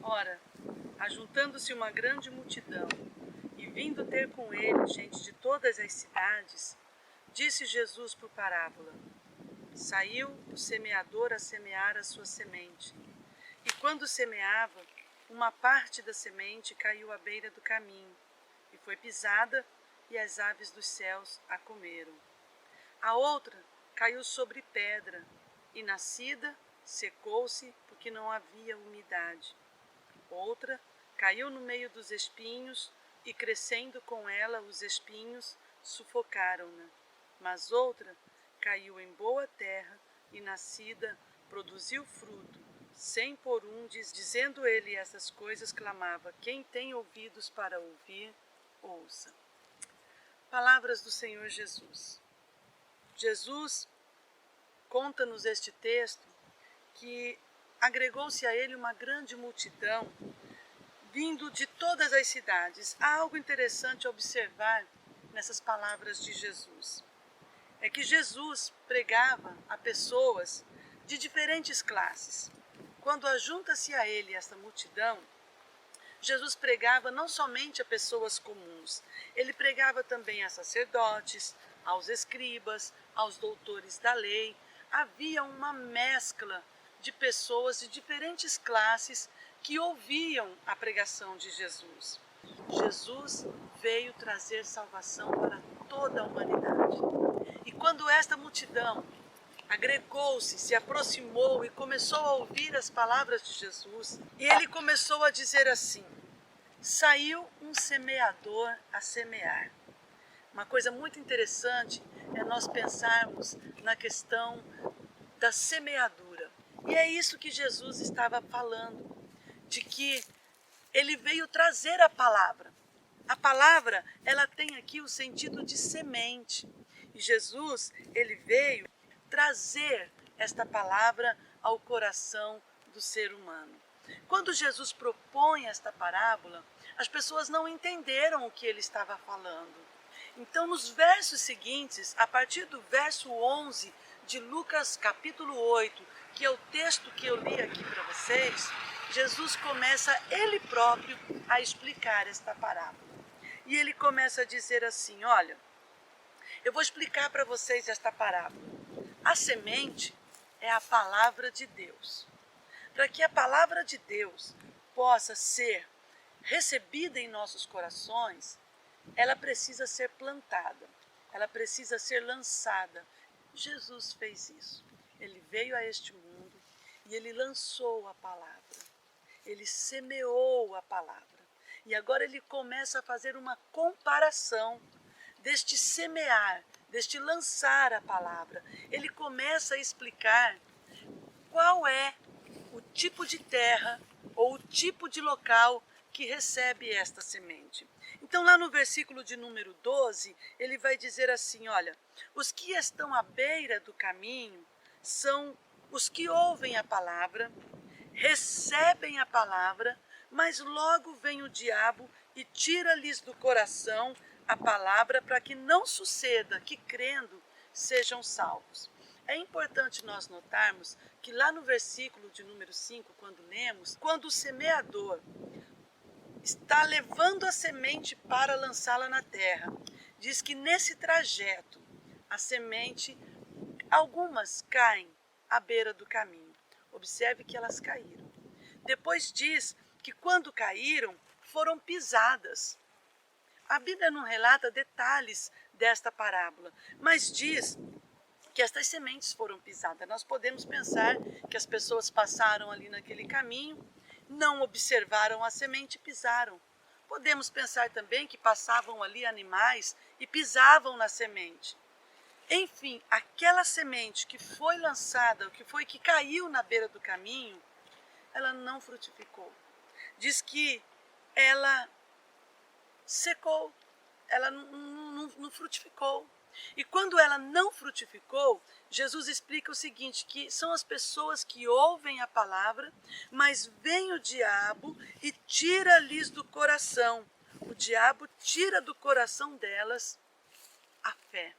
Ora, ajuntando-se uma grande multidão, e vindo ter com ele gente de todas as cidades, disse Jesus por parábola: Saiu o semeador a semear a sua semente. E quando semeava, uma parte da semente caiu à beira do caminho, e foi pisada, e as aves dos céus a comeram. A outra caiu sobre pedra, e nascida, secou-se, porque não havia umidade. Outra caiu no meio dos espinhos, e crescendo com ela os espinhos, sufocaram-na. Mas outra caiu em boa terra, e nascida, produziu fruto, 100 por um. Dizendo ele essas coisas, clamava: Quem tem ouvidos para ouvir, ouça. Palavras do Senhor Jesus. Jesus conta-nos este texto que agregou-se a ele uma grande multidão vindo de todas as cidades. Há algo interessante a observar nessas palavras de Jesus. É que Jesus pregava a pessoas de diferentes classes. Quando ajunta-se a ele esta multidão, Jesus pregava não somente a pessoas comuns, ele pregava também a sacerdotes, aos escribas, aos doutores da lei. Havia uma mescla de pessoas de diferentes classes que ouviam a pregação de Jesus. Jesus veio trazer salvação para toda a humanidade. E quando esta multidão agregou-se, se aproximou e começou a ouvir as palavras de Jesus, e ele começou a dizer assim: saiu um semeador a semear. Uma coisa muito interessante é nós pensarmos na questão da semeadura. E é isso que Jesus estava falando, de que ele veio trazer a palavra. A palavra, ela tem aqui o sentido de semente. E Jesus, ele veio trazer esta palavra ao coração do ser humano. Quando Jesus propõe esta parábola, as pessoas não entenderam o que ele estava falando. Então, nos versos seguintes, a partir do verso 11 de Lucas capítulo 8, que é o texto que eu li aqui para vocês, Jesus começa ele próprio a explicar esta parábola. E ele começa a dizer assim: olha, eu vou explicar para vocês esta parábola. A semente é a palavra de Deus. Para que a palavra de Deus possa ser recebida em nossos corações, ela precisa ser plantada, ela precisa ser lançada. Jesus fez isso. Ele veio a este mundo e ele lançou a palavra. Ele semeou a palavra. E agora ele começa a fazer uma comparação deste semear, deste lançar a palavra. Ele começa a explicar qual é o tipo de terra ou o tipo de local que recebe esta semente. Então, lá no versículo de número 12, ele vai dizer assim: olha, os que estão à beira do caminho são os que ouvem a palavra, recebem a palavra, mas logo vem o diabo e tira-lhes do coração a palavra, para que não suceda que, crendo, sejam salvos. É importante nós notarmos que lá no versículo de número 5, quando lemos, quando o semeador está levando a semente para lançá-la na terra, diz que nesse trajeto a semente, algumas caem à beira do caminho. Observe que elas caíram. Depois diz que quando caíram, foram pisadas. A Bíblia não relata detalhes desta parábola, mas diz que estas sementes foram pisadas. Nós podemos pensar que as pessoas passaram ali naquele caminho, não observaram a semente e pisaram. Podemos pensar também que passavam ali animais e pisavam na semente. Enfim, aquela semente que foi lançada, que caiu na beira do caminho, ela não frutificou. Diz que ela secou, ela não frutificou. E quando ela não frutificou, Jesus explica o seguinte, que são as pessoas que ouvem a palavra, mas vem o diabo e tira-lhes do coração. O diabo tira do coração delas a fé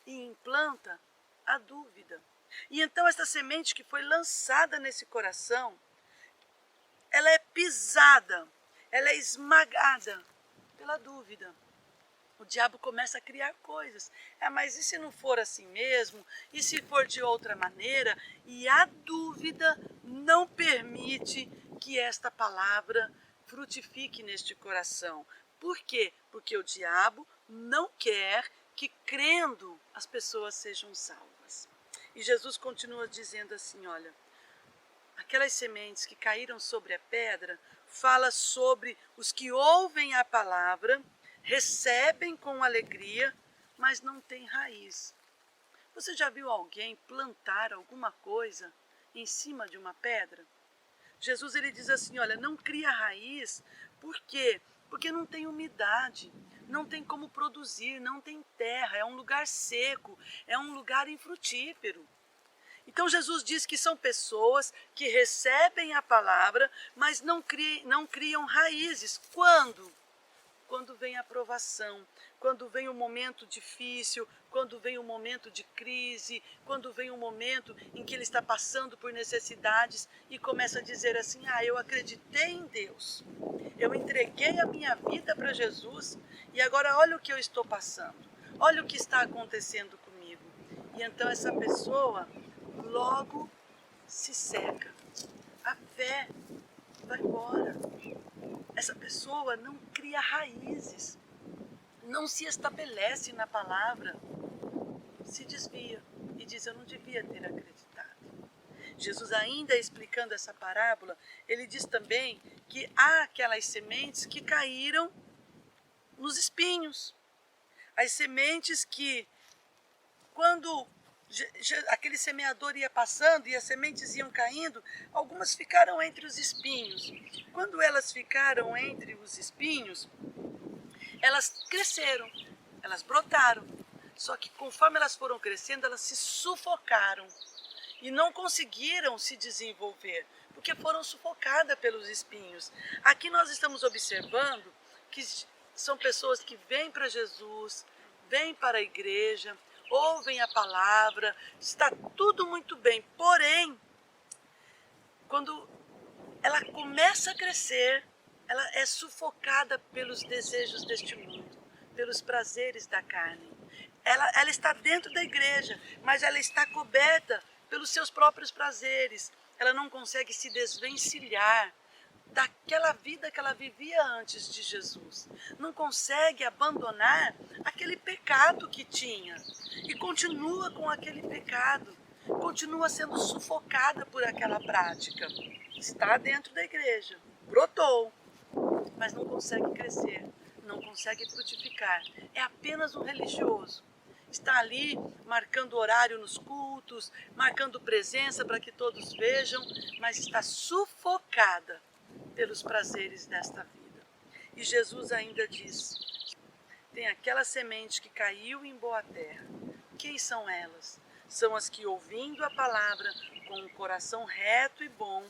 e implanta a dúvida. E então esta semente que foi lançada nesse coração, ela é pisada, ela é esmagada pela dúvida. O diabo começa a criar coisas. Mas e se não for assim mesmo? E se for de outra maneira? E a dúvida não permite que esta palavra frutifique neste coração. Por quê? Porque o diabo não quer que, crendo, as pessoas sejam salvas. E Jesus continua dizendo assim, olha, aquelas sementes que caíram sobre a pedra, fala sobre os que ouvem a palavra, recebem com alegria, mas não têm raiz. Você já viu alguém plantar alguma coisa em cima de uma pedra? Jesus ele diz assim, olha, não cria raiz, por quê? Porque não tem umidade, não tem como produzir, não tem terra, é um lugar seco, é um lugar infrutífero. Então Jesus diz que são pessoas que recebem a palavra, mas não criam raízes. Quando? Quando vem a provação, quando vem um momento difícil, quando vem um momento de crise, quando vem um momento em que ele está passando por necessidades e começa a dizer assim, eu acreditei em Deus, eu entreguei a minha vida para Jesus e agora olha o que eu estou passando, olha o que está acontecendo comigo. E então essa pessoa logo se seca, a fé vai embora. Essa pessoa não cria raízes, não se estabelece na palavra, se desvia e diz, eu não devia ter acreditado. Jesus ainda explicando essa parábola, ele diz também que há aquelas sementes que caíram nos espinhos. As sementes que, quando aquele semeador ia passando e as sementes iam caindo, algumas ficaram entre os espinhos. Quando elas ficaram entre os espinhos, elas cresceram, elas brotaram. Só que conforme elas foram crescendo, elas se sufocaram e não conseguiram se desenvolver, porque foram sufocadas pelos espinhos. Aqui nós estamos observando que são pessoas que vêm para Jesus, vêm para a igreja, ouvem a palavra, está tudo muito bem. Porém, quando ela começa a crescer, ela é sufocada pelos desejos deste mundo, pelos prazeres da carne. Ela está dentro da igreja, mas ela está coberta pelos seus próprios prazeres. Ela não consegue se desvencilhar daquela vida que ela vivia antes de Jesus. Não consegue abandonar aquele pecado que tinha e continua com aquele pecado, continua sendo sufocada por aquela prática. Está dentro da igreja, brotou, mas não consegue crescer, não consegue frutificar. É apenas um religioso. Está ali marcando horário nos cultos, marcando presença para que todos vejam, mas está sufocada pelos prazeres desta vida. E Jesus ainda diz, tem aquela semente que caiu em boa terra. Quem são elas? São as que, ouvindo a palavra com um coração reto e bom,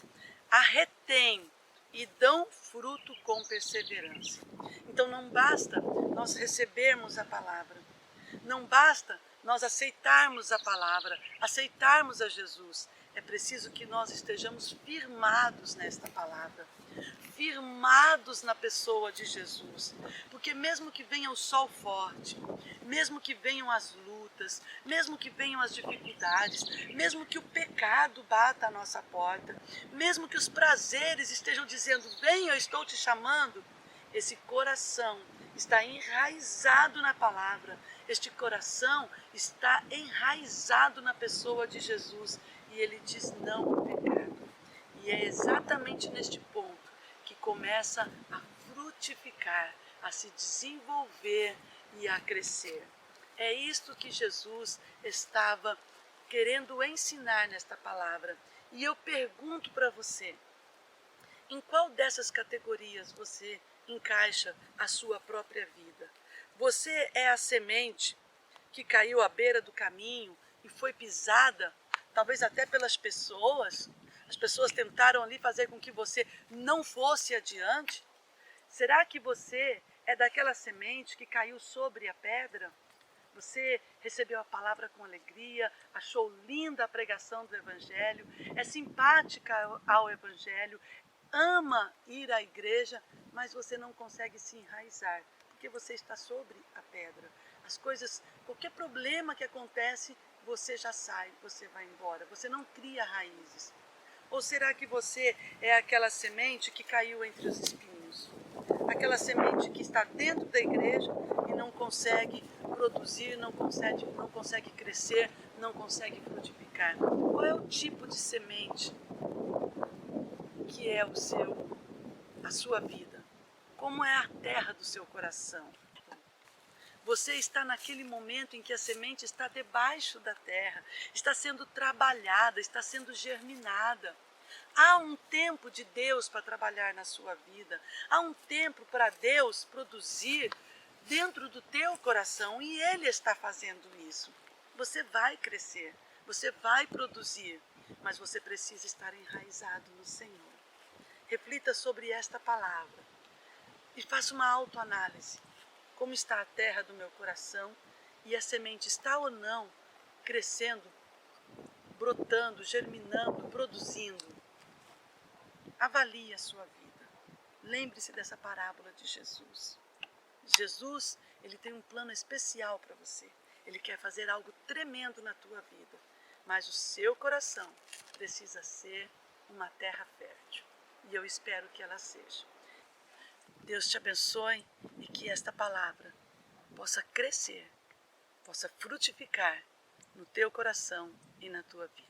a retêm e dão fruto com perseverança. Então não basta nós recebermos a palavra, não basta nós aceitarmos a palavra, aceitarmos a Jesus. É preciso que nós estejamos firmados nesta palavra, firmados na pessoa de Jesus, porque mesmo que venha o sol forte, mesmo que venham as lutas, mesmo que venham as dificuldades, mesmo que o pecado bata à nossa porta, mesmo que os prazeres estejam dizendo, vem, eu estou te chamando, esse coração está enraizado na palavra, este coração está enraizado na pessoa de Jesus, e ele diz não ao pecado. E é exatamente neste ponto que começa a frutificar, a se desenvolver e a crescer. É isto que Jesus estava querendo ensinar nesta palavra. E eu pergunto para você, em qual dessas categorias você encaixa a sua própria vida? Você é a semente que caiu à beira do caminho e foi pisada, talvez até pelas pessoas? As pessoas tentaram ali fazer com que você não fosse adiante? Será que você é daquela semente que caiu sobre a pedra? Você recebeu a palavra com alegria, achou linda a pregação do Evangelho, é simpática ao Evangelho, ama ir à igreja, mas você não consegue se enraizar, porque você está sobre a pedra. As coisas, qualquer problema que acontece, você já sai, você vai embora, você não cria raízes. Ou será que você é aquela semente que caiu entre os espinhos? Aquela semente que está dentro da igreja e não consegue produzir, não consegue crescer, não consegue frutificar. Qual é o tipo de semente que é a sua vida? Como é a terra do seu coração? Você está naquele momento em que a semente está debaixo da terra, está sendo trabalhada, está sendo germinada. Há um tempo de Deus para trabalhar na sua vida. Há um tempo para Deus produzir dentro do teu coração e Ele está fazendo isso. Você vai crescer, você vai produzir, mas você precisa estar enraizado no Senhor. Reflita sobre esta palavra e faça uma autoanálise. Como está a terra do meu coração e a semente está ou não crescendo, brotando, germinando, produzindo. Avalie a sua vida. Lembre-se dessa parábola de Jesus. Jesus, ele tem um plano especial para você. Ele quer fazer algo tremendo na tua vida. Mas o seu coração precisa ser uma terra fértil. E eu espero que ela seja. Deus te abençoe e que esta palavra possa crescer, possa frutificar no teu coração e na tua vida.